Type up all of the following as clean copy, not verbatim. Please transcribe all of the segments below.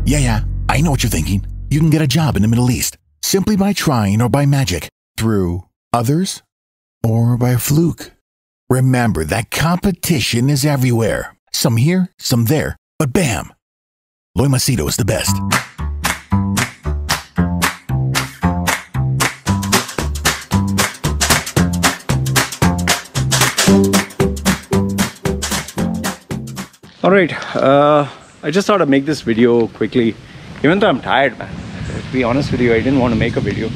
Yeah, I know what you're thinking. You can get a job in the Middle East simply by trying or by magic, through others, or by fluke. Remember that competition is everywhere. Some here, some there, but bam! Machedo is the best. Alright, I just thought I'd make this video quickly, even though I'm tired, man. To be honest with you, I didn't want to make a video.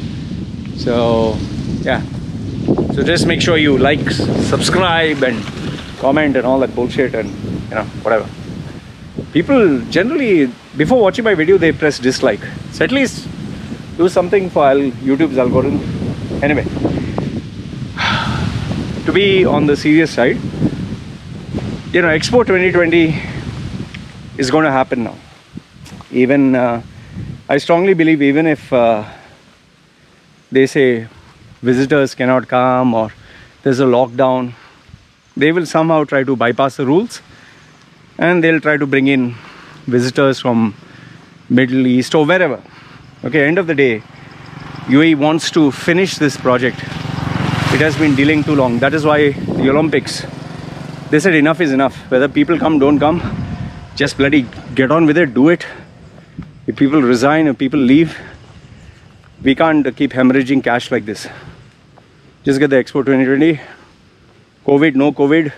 So, yeah. So just make sure you like, subscribe and comment and all that bullshit and, you know, whatever. People generally, before watching my video, they press dislike. So at least do something for YouTube's algorithm. Anyway, to be on the serious side, you know, Expo 2020 is going to happen now. Even I strongly believe, even if they say visitors cannot come or there's a lockdown, they will somehow try to bypass the rules and they'll try to bring in visitors from Middle East or wherever. Okay, end of the day, UAE wants to finish this project. It has been delaying too long. That is why the Olympics, they said enough is enough. Whether people come, don't come, just bloody get on with it, do it. If people resign, if people leave, we can't keep hemorrhaging cash like this. Just get the Expo 2020. COVID, no COVID.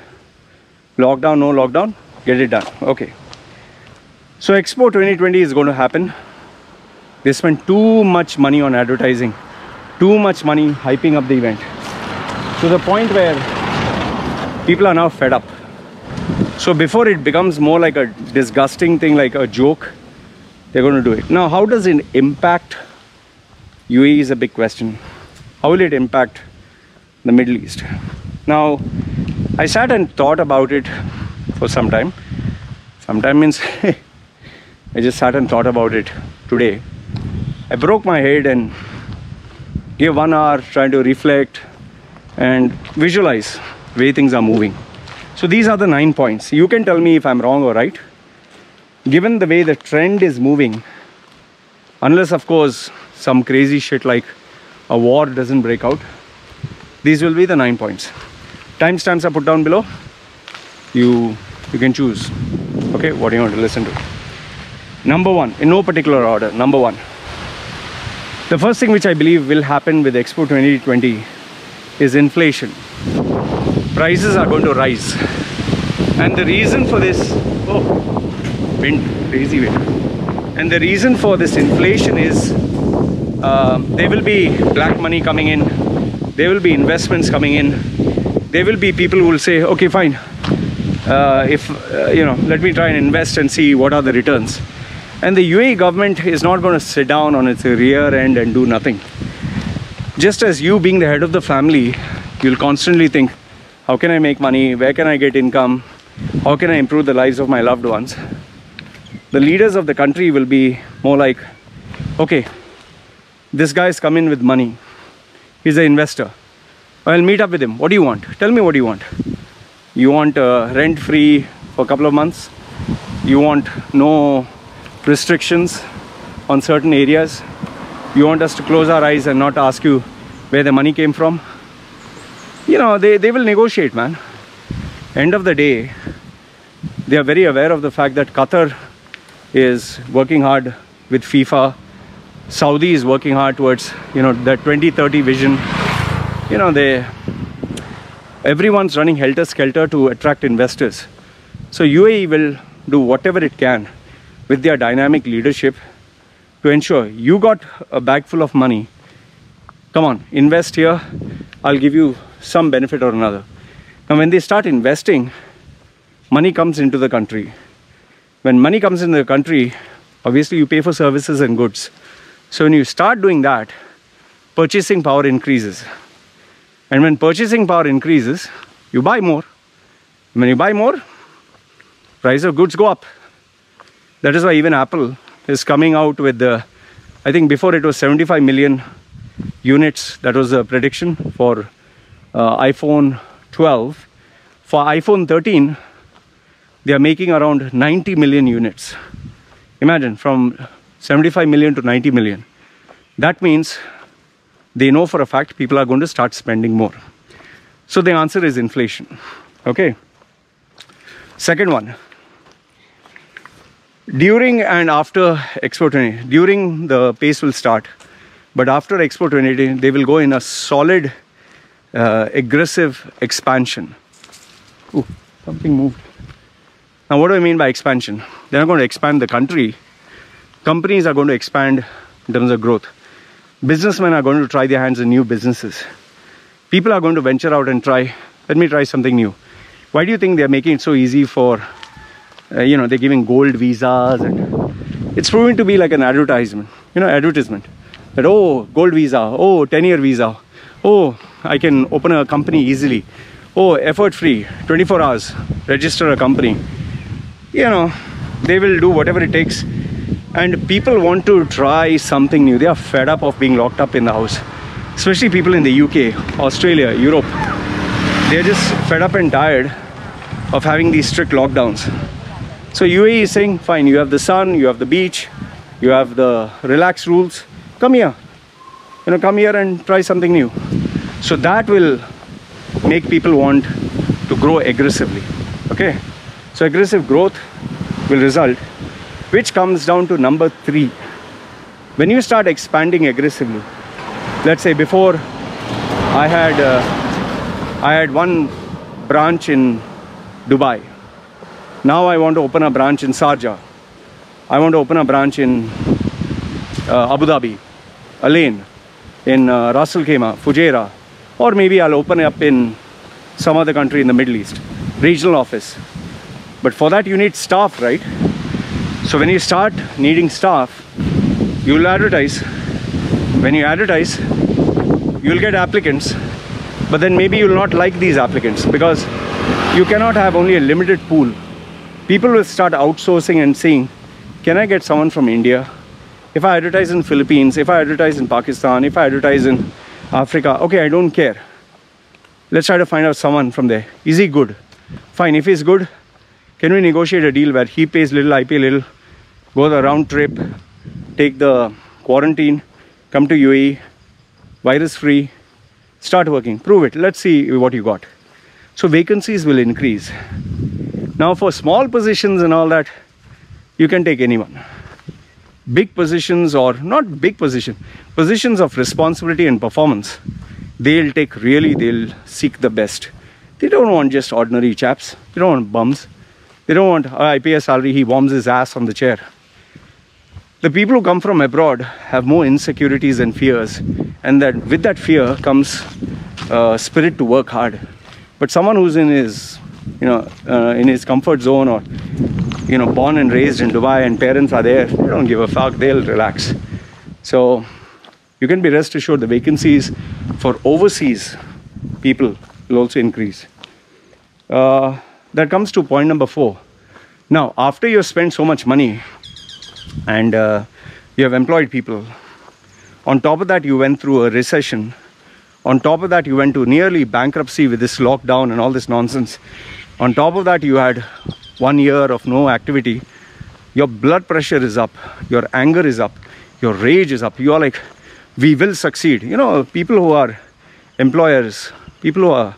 Lockdown, no lockdown. Get it done. Okay. So Expo 2020 is going to happen. They spent too much money on advertising. Too much money hyping up the event. To the point where people are now fed up. So before it becomes more like a disgusting thing, like a joke, they're going to do it. Now, how does it impact UAE is a big question. How will it impact the Middle East? Now, I sat and thought about it for some time. Sometime means I just sat and thought about it today. I broke my head and gave 1 hour trying to reflect and visualize the way things are moving. So these are the 9 points. You can tell me if I'm wrong or right. Given the way the trend is moving, unless of course some crazy shit like a war doesn't break out, these will be the 9 points. Timestamps are put down below. You can choose, okay, what do you want to listen to. Number 1, in no particular order. Number 1, the first thing which I believe will happen with Expo 2020 is inflation. Prices are going to rise, and the reason for this, wind, crazy wind, and the reason for this inflation is there will be black money coming in, there will be investments coming in, there will be people who will say, okay, fine, you know, let me try and invest and see what are the returns. And the UAE government is not going to sit down on its rear end and do nothing. Just as you being the head of the family, you'll constantly think, how can I make money? Where can I get income? How can I improve the lives of my loved ones? The leaders of the country will be more like, okay, this guy's come in with money. He's an investor. I'll meet up with him. What do you want? Tell me what you want. You want rent-free for a couple of months? You want no restrictions on certain areas? You want us to close our eyes and not ask you where the money came from? You know, they will negotiate, man. End of the day, they are very aware of the fact that Qatar is working hard with FIFA. Saudi is working hard towards, you know, that 2030 vision. You know, everyone's running helter-skelter to attract investors. So UAE will do whatever it can with their dynamic leadership to ensure you got a bag full of money. Come on, invest here. I'll give you some benefit or another. Now, when they start investing, money comes into the country. When money comes into the country, obviously you pay for services and goods. So when you start doing that, purchasing power increases. And when purchasing power increases, you buy more. When you buy more, price of goods go up. That is why even Apple is coming out with the, I think before it was 75 million units. That was the prediction for iPhone 12. For iPhone 13, they are making around 90 million units. Imagine, from 75 million to 90 million. That means they know for a fact people are going to start spending more. So the answer is inflation. Okay. Second one. During and after Expo 20, during the pace will start, but after Expo 2020, they will go in a solid, aggressive expansion. Ooh, something moved. Now, what do I mean by expansion? They're not going to expand the country. Companies are going to expand in terms of growth. Businessmen are going to try their hands in new businesses. People are going to venture out and try, let me try something new. Why do you think they're making it so easy for, they're giving gold visas, and it's proven to be like an advertisement, advertisement. That, oh, gold visa, oh, 10-year visa, oh, I can open a company easily, oh, effort-free, 24 hours, register a company. They will do whatever it takes. And people want to try something new. They are fed up of being locked up in the house. Especially people in the UK, Australia, Europe. They're just fed up and tired of having these strict lockdowns. So UAE is saying, fine, you have the sun, you have the beach, you have the relaxed rules. Come here. Come here and try something new. So that will make people want to grow aggressively. Okay? So aggressive growth will result, which comes down to number 3. When you start expanding aggressively, let's say before I had one branch in Dubai. Now I want to open a branch in Sharjah. I want to open a branch in Abu Dhabi, Alain, in Ras Al Khaimah, Fujairah, or maybe I'll open it up in some other country in the Middle East, regional office. But for that you need staff, right? So when you start needing staff, you'll advertise. When you advertise, you'll get applicants, but then maybe you'll not like these applicants because you cannot have only a limited pool. People will start outsourcing and saying, can I get someone from India? If I advertise in Philippines, if I advertise in Pakistan, if I advertise in Africa, okay, I don't care. Let's try to find out someone from there. Is he good? Fine, if he's good, can we negotiate a deal where he pays little, I pay little, go the round trip, take the quarantine, come to UAE, virus free, start working, prove it, let's see what you got. So vacancies will increase. Now for small positions and all that, you can take anyone. Big positions, or not big position, positions of responsibility and performance, they'll seek the best. They don't want just ordinary chaps, they don't want bums. They don't want, I pay a salary, he warms his ass on the chair. The people who come from abroad have more insecurities and fears, and that with that fear comes spirit to work hard. But someone who's in his, in his comfort zone, or born and raised in Dubai and parents are there, they don't give a fuck, they'll relax. So you can be rest assured the vacancies for overseas people will also increase. That comes to point number 4. Now, after you spend so much money and you have employed people, on top of that you went through a recession, on top of that you went to nearly bankruptcy with this lockdown and all this nonsense, on top of that you had 1 year of no activity, your blood pressure is up, your anger is up, your rage is up, you are like, we will succeed. People who are employers, people who are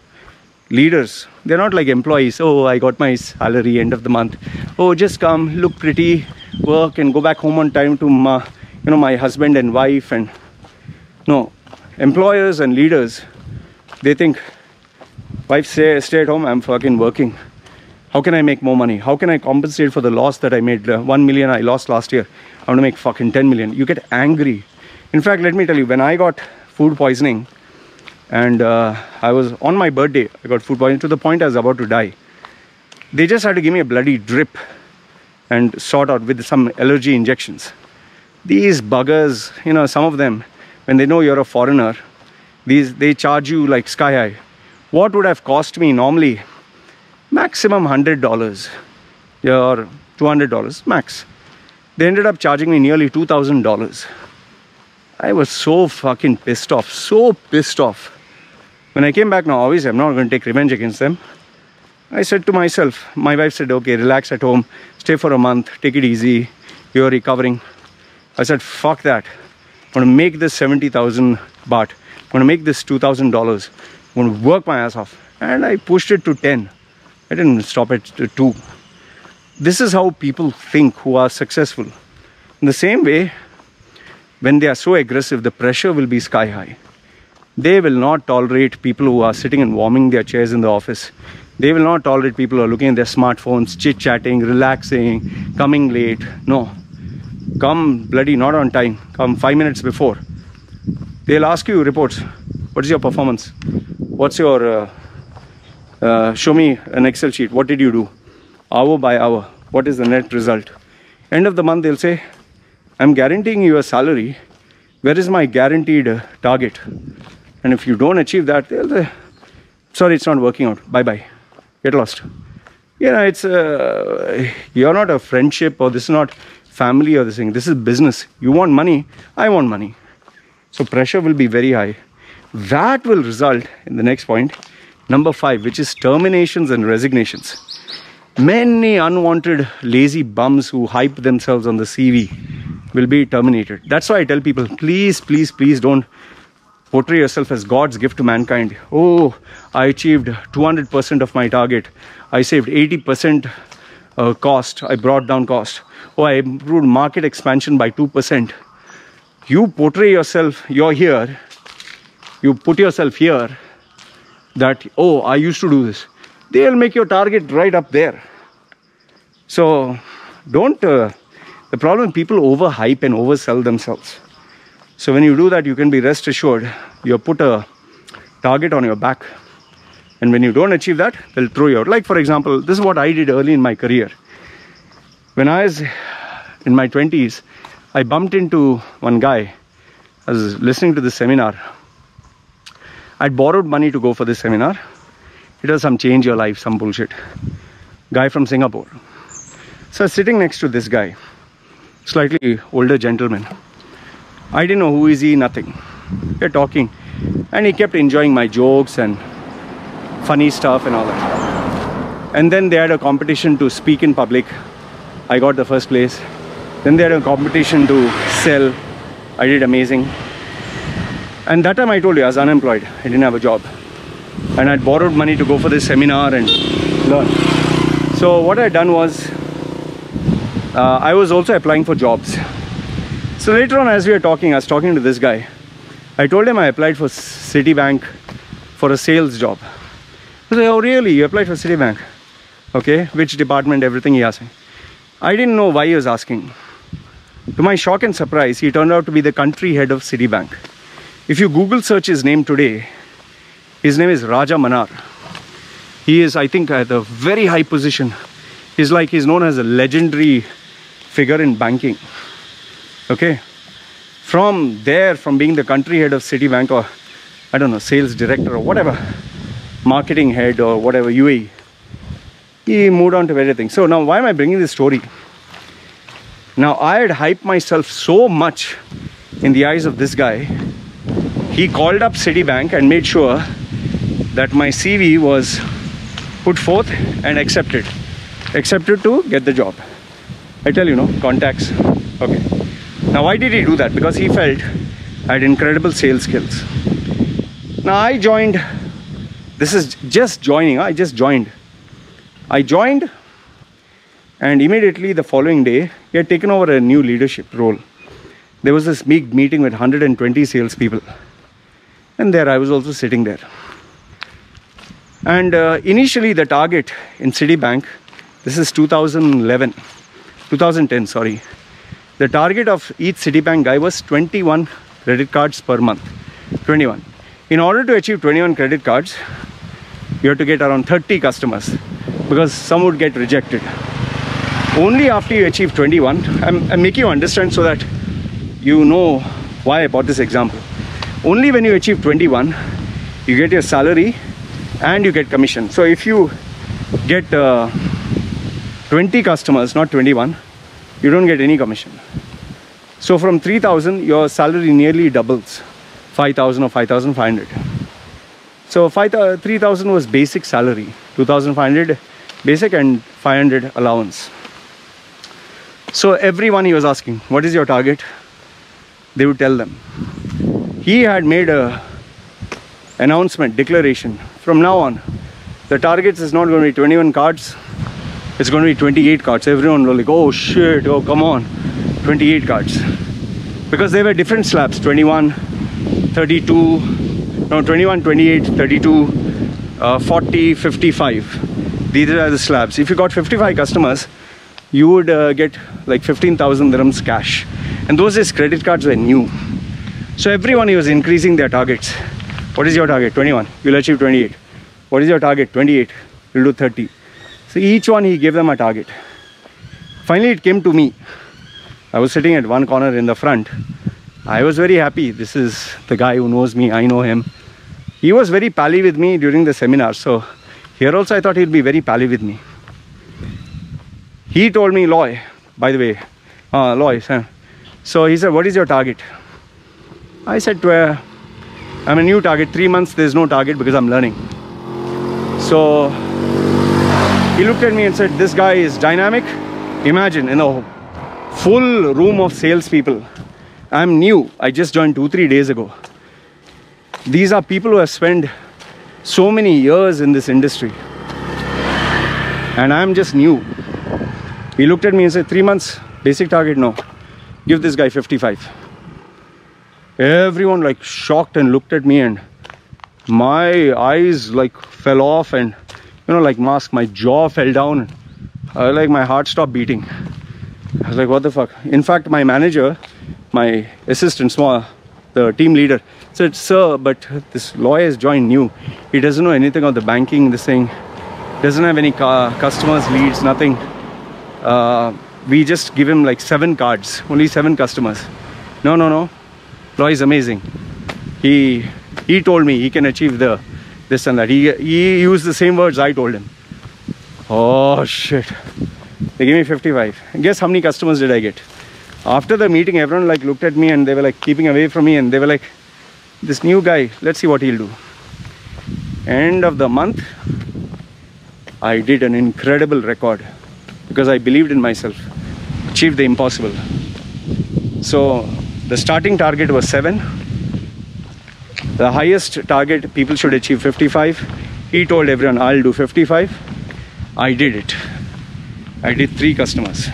leaders, they're not like employees. Oh, I got my salary end of the month. Oh, just come, look pretty, work and go back home on time to my husband and wife. And no, employers and leaders, they think, wife stay at home, I'm fucking working. How can I make more money? How can I compensate for the loss that I made? 1 million I lost last year. I want to make fucking 10 million. You get angry. In fact, let me tell you, when I got food poisoning, and I was on my birthday, I got food poisoning to the point I was about to die. They just had to give me a bloody drip and sort out with some allergy injections. These buggers, some of them, when they know you're a foreigner, they charge you like sky high. What would have cost me normally maximum $100 or $200 max, they ended up charging me nearly $2,000. I was so fucking pissed off, so pissed off. When I came back now, obviously I'm not going to take revenge against them. I said to myself, my wife said, okay, relax at home, stay for a month, take it easy, you're recovering. I said, fuck that. I'm going to make this 70,000 baht. I'm going to make this $2,000. I'm going to work my ass off. And I pushed it to 10. I didn't stop at 2. This is how people think who are successful. In the same way, when they are so aggressive, the pressure will be sky high. They will not tolerate people who are sitting and warming their chairs in the office. They will not tolerate people who are looking at their smartphones, chit-chatting, relaxing, coming late. No. Come bloody not on time. Come 5 minutes before. They'll ask you reports. What is your performance? What's your... show me an Excel sheet. What did you do? Hour by hour. What is the net result? End of the month, they'll say, I'm guaranteeing you a salary. Where is my guaranteed target? And if you don't achieve that, they'll say, sorry, it's not working out. Bye-bye. Get lost. You know, it's you're not a friendship, or this is not family or this thing. This is business. You want money, I want money. So pressure will be very high. That will result in the next point, number 5, which is terminations and resignations. Many unwanted lazy bums who hype themselves on the CV will be terminated. That's why I tell people, please, please, please don't portray yourself as God's gift to mankind. Oh, I achieved 200% of my target. I saved 80% cost. I brought down cost. Oh, I improved market expansion by 2%. You portray yourself, you're here. You put yourself here that, oh, I used to do this. They'll make your target right up there. So don't, the problem is people overhype and oversell themselves. So when you do that, you can be rest assured, you put a target on your back. And when you don't achieve that, they'll throw you out. Like for example, this is what I did early in my career. When I was in my 20s, I bumped into one guy. I was listening to this seminar. I'd borrowed money to go for this seminar. It was some change your life, some bullshit. Guy from Singapore. So I was sitting next to this guy, slightly older gentleman. I didn't know who is he, nothing. We're talking. And he kept enjoying my jokes and funny stuff and all that. And then they had a competition to speak in public. I got the first place. Then they had a competition to sell. I did amazing. And that time I told you I was unemployed. I didn't have a job. And I'd borrowed money to go for this seminar and learn. So what I'd done was, I was also applying for jobs. So later on, as we were talking, I was talking to this guy. I told him I applied for Citibank for a sales job. He said, oh really, you applied for Citibank? Okay, which department, everything he asked me. I didn't know why he was asking. To my shock and surprise, he turned out to be the country head of Citibank. If you Google search his name today, his name is Raja Manar. He is, I think, at a very high position. He's known as a legendary figure in banking. Okay. From there, from being the country head of Citibank, or I don't know, sales director or whatever, marketing head or whatever, UAE, he moved on to everything. So now why am I bringing this story? Now I had hyped myself so much in the eyes of this guy. He called up Citibank and made sure that my CV was put forth and accepted to get the job. I tell you, no, contacts. Okay. Now why did he do that? Because he felt I had incredible sales skills. Now I joined. This is just joining. I just joined. I joined, and immediately the following day, he had taken over a new leadership role. There was this big meeting with 120 salespeople. And there I was also sitting there. And initially the target in Citibank, this is 2010, sorry. The target of each Citibank guy was 21 credit cards per month. 21. In order to achieve 21 credit cards, you have to get around 30 customers, because some would get rejected. Only after you achieve 21, I'm making you understand so that you know why I brought this example. Only when you achieve 21, you get your salary and you get commission. So if you get 20 customers, not 21, you don't get any commission. So from 3,000, your salary nearly doubles, 5,000 or 5,500. So 3,000 was basic salary, 2,500 basic and 500 allowance. So everyone he was asking, what is your target? They would tell them. He had made a announcement, declaration. From now on, the targets is not going to be 21 cards. It's going to be 28 cards. Everyone was like, oh shit, oh come on, 28 cards. Because there were different slabs, 21, 32, no, 21, 28, 32, 40, 55. These are the slabs. If you got 55 customers, you would get like 15,000 dirhams cash. And those days credit cards were new. So everyone he was increasing their targets. What is your target? 21. You'll achieve 28. What is your target? 28. You'll do 30. So each one he gave them a target. Finally it came to me. I was sitting at one corner in the front. I was very happy. This is the guy who knows me. I know him. He was very pally with me during the seminar. So here also I thought he'd be very pally with me. He told me, Loy, by the way, Loy, sir. So he said, what is your target? I said, I'm a new target. 3 months there's no target because I'm learning. So he looked at me and said, this guy is dynamic. Imagine in a full room of salespeople. I'm new. I just joined 2-3 days ago. These are people who have spent so many years in this industry. And I'm just new. He looked at me and said, 3 months, basic target, no. Give this guy 55. Everyone like shocked and looked at me, and my eyes like fell off, and you know, like mask, my jaw fell down. Like my heart stopped beating. I was like, what the fuck? In fact, my manager, my assistant, the team leader, said, sir, but this lawyer has joined new. He doesn't know anything of the banking, this thing. Doesn't have any customers, leads, nothing. We just give him like 7 cards, only 7 customers. No. Lawyer is amazing. He told me he can achieve this and that. He used the same words I told him. Oh shit. They gave me 55. Guess how many customers did I get? After the meeting, everyone like looked at me and they were like keeping away from me, and they were like, this new guy, let's see what he'll do. End of the month, I did an incredible record because I believed in myself. Achieved the impossible. So the starting target was 7. The highest target people should achieve 55. He told everyone, I'll do 55. I did it. I did 3 customers.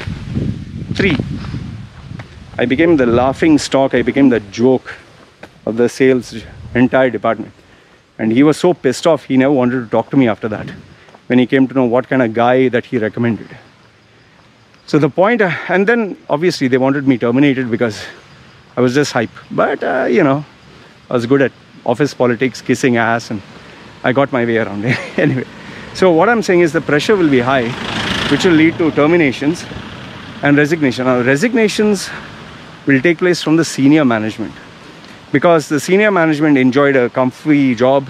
3. I became the laughing stock. I became the joke of the sales entire department. And he was so pissed off, he never wanted to talk to me after that, when he came to know what kind of guy that he recommended. So the point, and then obviously they wanted me terminated because I was just hype. But you know, I was good at office politics, kissing ass, and I got my way around it. Anyway, so what I'm saying is the pressure will be high, which will lead to terminations and resignation. Now, resignations will take place from the senior management, because the senior management enjoyed a comfy job,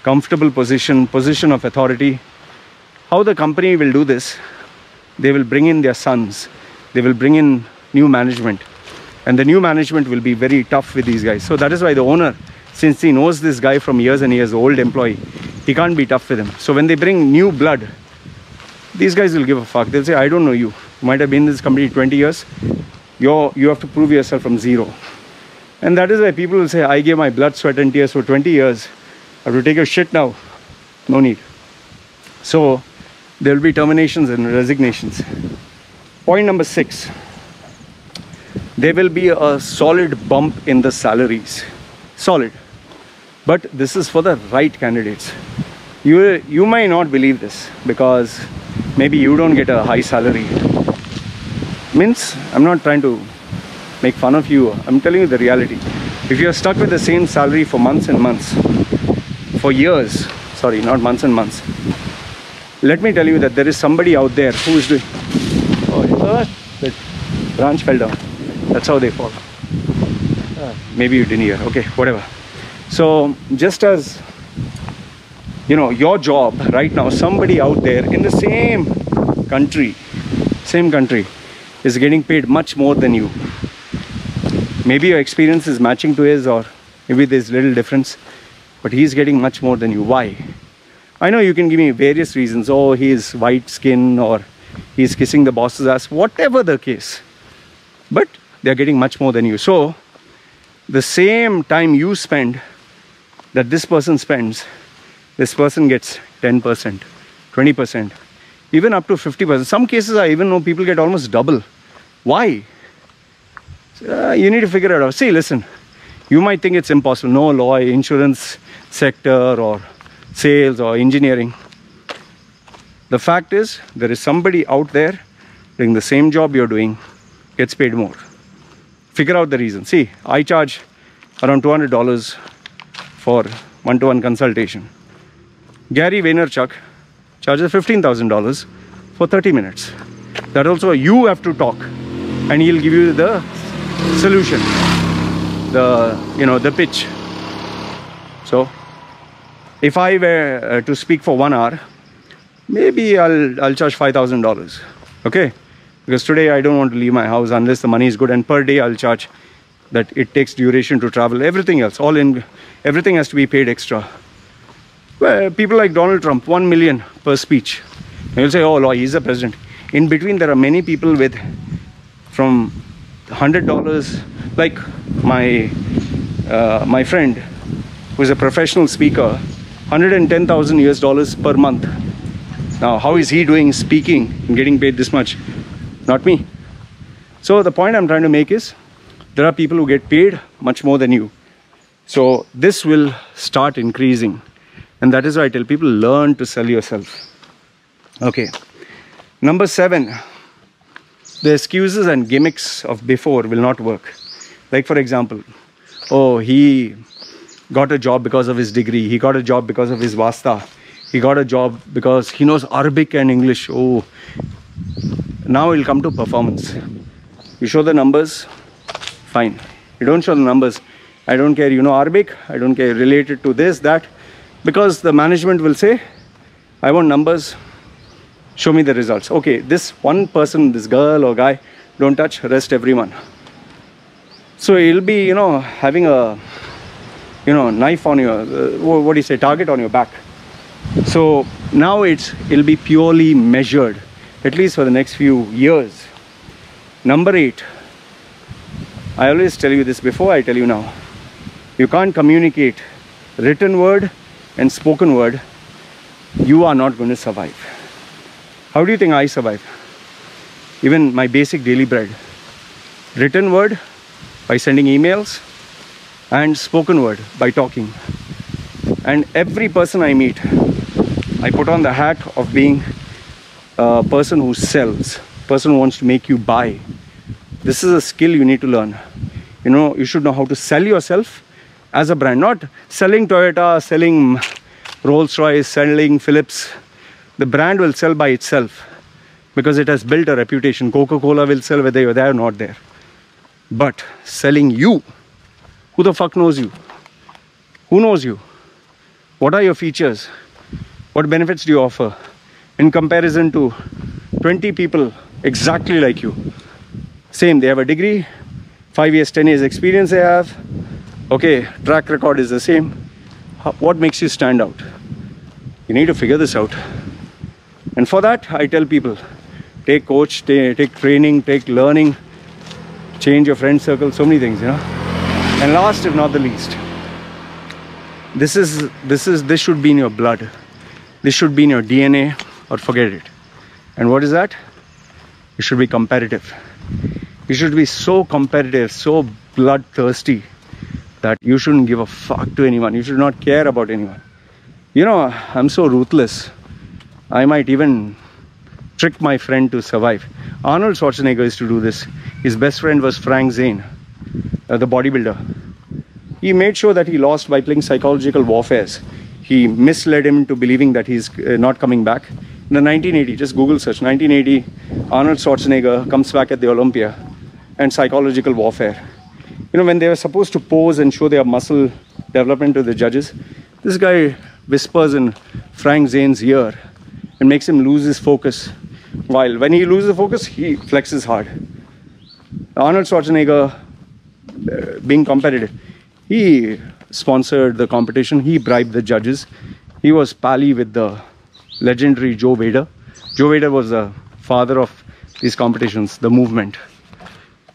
comfortable position of authority. How the company will do this, they will bring in their sons, they will bring in new management, and the new management will be very tough with these guys. So that is why the owner, since he knows this guy from years and years, old employee, he can't be tough with him. So when they bring new blood, these guys will give a fuck. They'll say, I don't know you. You might have been in this company 20 years. You have to prove yourself from zero. And that is why people will say, I gave my blood, sweat and tears for 20 years. I have to take a shit now. No need. So there will be terminations and resignations. Point number 6. There will be a solid bump in the salaries. Solid. But this is for the right candidates. You might not believe this because maybe you don't get a high salary. Means, I'm not trying to make fun of you. I'm telling you the reality. If you're stuck with the same salary for months and months, for years, sorry, not months and months, let me tell you that there is somebody out there who is doing... Oh, the branch fell down. That's how they fall. Maybe you didn't hear. Okay, whatever. So just as, you know, your job right now, somebody out there in the same country is getting paid much more than you. Maybe your experience is matching to his, or maybe there's little difference, but he's getting much more than you. Why? I know you can give me various reasons. Oh, he is white skin, or he's kissing the boss's ass, whatever the case. But they're getting much more than you. So the same time you spend that this person spends, this person gets 10%, 20%, even up to 50%. Some cases I even know people get almost double. Why? You need to figure it out. See, listen, you might think it's impossible. No, law, insurance sector or sales or engineering. The fact is, there is somebody out there doing the same job you're doing, gets paid more. Figure out the reason. See, I charge around $200 for one-to-one consultation. Gary Vaynerchuk charges $15,000 for 30 minutes. That also you have to talk, and he'll give you the solution, the pitch. So if I were to speak for 1 hour, maybe I'll charge $5,000. Okay, because today I don't want to leave my house unless the money is good, and per day I'll charge that it takes duration to travel. Everything else, everything has to be paid extra. Well, people like Donald Trump, 1 million per speech. You'll say, oh, he's the president. In between, there are many people with from $100, like my friend, who is a professional speaker, $110,000 per month. Now, how is he doing speaking and getting paid this much? Not me. So the point I'm trying to make is, there are people who get paid much more than you. So this will start increasing. And that is why I tell people, learn to sell yourself. Okay. Number 7, the excuses and gimmicks of before will not work. Like, for example, oh, he got a job because of his degree. He got a job because of his vasta. He got a job because he knows Arabic and English. Oh, now he'll come to performance. You show the numbers, fine. You don't show the numbers, I don't care, you know Arabic, I don't care, related to this, that. Because the management will say, I want numbers, show me the results. Okay, this one person, this girl or guy, don't touch, rest everyone. So you'll be, having a, knife on your, what do you say, target on your back. So now it'll be purely measured, at least for the next few years. Number 8, I always tell you this before, I tell you now. You can't communicate written word and spoken word, you are not going to survive. How do you think I survive? Even my basic daily bread. Written word by sending emails, and spoken word by talking. And every person I meet, I put on the hat of being a person who sells, person who wants to make you buy. This is a skill you need to learn. You should know how to sell yourself as a brand, not selling Toyota, selling Rolls-Royce, selling Philips. The brand will sell by itself because it has built a reputation. Coca-Cola will sell whether you're there or not there. But selling you, who the fuck knows you? Who knows you? What are your features? What benefits do you offer in comparison to 20 people exactly like you? Same, they have a degree, 5 years, 10 years experience they have. Okay, track record is the same. What makes you stand out? You need to figure this out. And for that, I tell people, take coach, take training, take learning, change your friend circle, so many things, And last, if not the least, this should be in your blood. This should be in your DNA, or forget it. And what is that? You should be competitive. You should be so competitive, so bloodthirsty, that you shouldn't give a fuck to anyone. You should not care about anyone. I'm so ruthless. I might even trick my friend to survive. Arnold Schwarzenegger used to do this. His best friend was Frank Zane, the bodybuilder. He made sure that he lost by playing psychological warfares. He misled him to believing that he's not coming back. In the 1980, just Google search, 1980, Arnold Schwarzenegger comes back at the Olympia, and psychological warfare. When they were supposed to pose and show their muscle development to the judges, this guy whispers in Frank Zane's ear and makes him lose his focus. While when he loses focus, he flexes hard. Arnold Schwarzenegger, being competitive, he sponsored the competition, he bribed the judges. He was pally with the legendary Joe Vader. Joe Vader was the father of these competitions, the movement.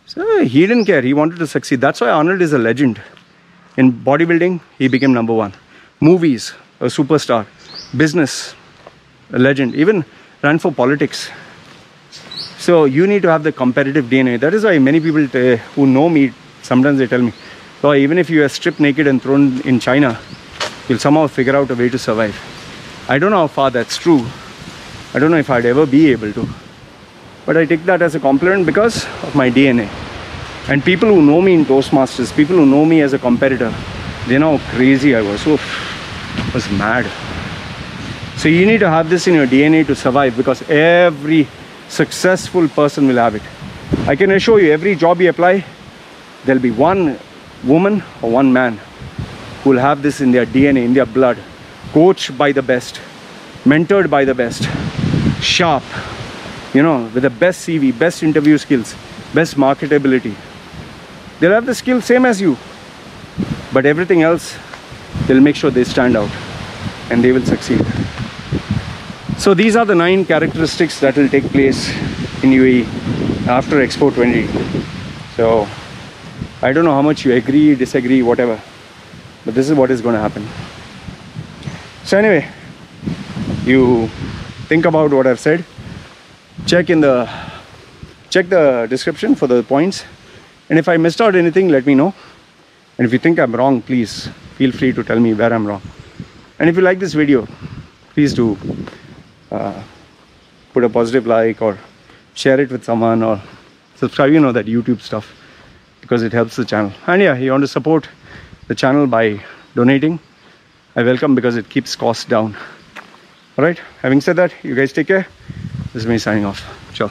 So he didn't care. He wanted to succeed. That's why Arnold is a legend. In bodybuilding, he became #1. Movies, a superstar. Business, a legend. Even ran for politics. So you need to have the competitive DNA. That is why many people who know me, sometimes they tell me, oh, even if you are stripped naked and thrown in China, you'll somehow figure out a way to survive. I don't know how far that's true. I don't know if I'd ever be able to. But I take that as a compliment because of my DNA. And people who know me in Toastmasters, people who know me as a competitor, they know how crazy I was. Oof, I was mad. So you need to have this in your DNA to survive, because every successful person will have it. I can assure you, every job you apply, there'll be one woman or one man who will have this in their DNA, in their blood. Coached by the best, mentored by the best, sharp, you know, with the best CV, best interview skills, best marketability. They'll have the skill same as you, but everything else, they'll make sure they stand out and they will succeed. So these are the 9 characteristics that will take place in UAE after Expo 20. So I don't know how much you agree, disagree, whatever, but this is what is going to happen. So anyway, you think about what I've said. Check the description for the points, and if I missed out anything, let me know. And if you think I'm wrong, please feel free to tell me where I'm wrong. And if you like this video, please do put a positive like or share it with someone, or subscribe, you know, that YouTube stuff, because it helps the channel. And yeah, you want to support the channel by donating, I welcome, because it keeps costs down. Alright, having said that, you guys take care. This is me signing off. Ciao.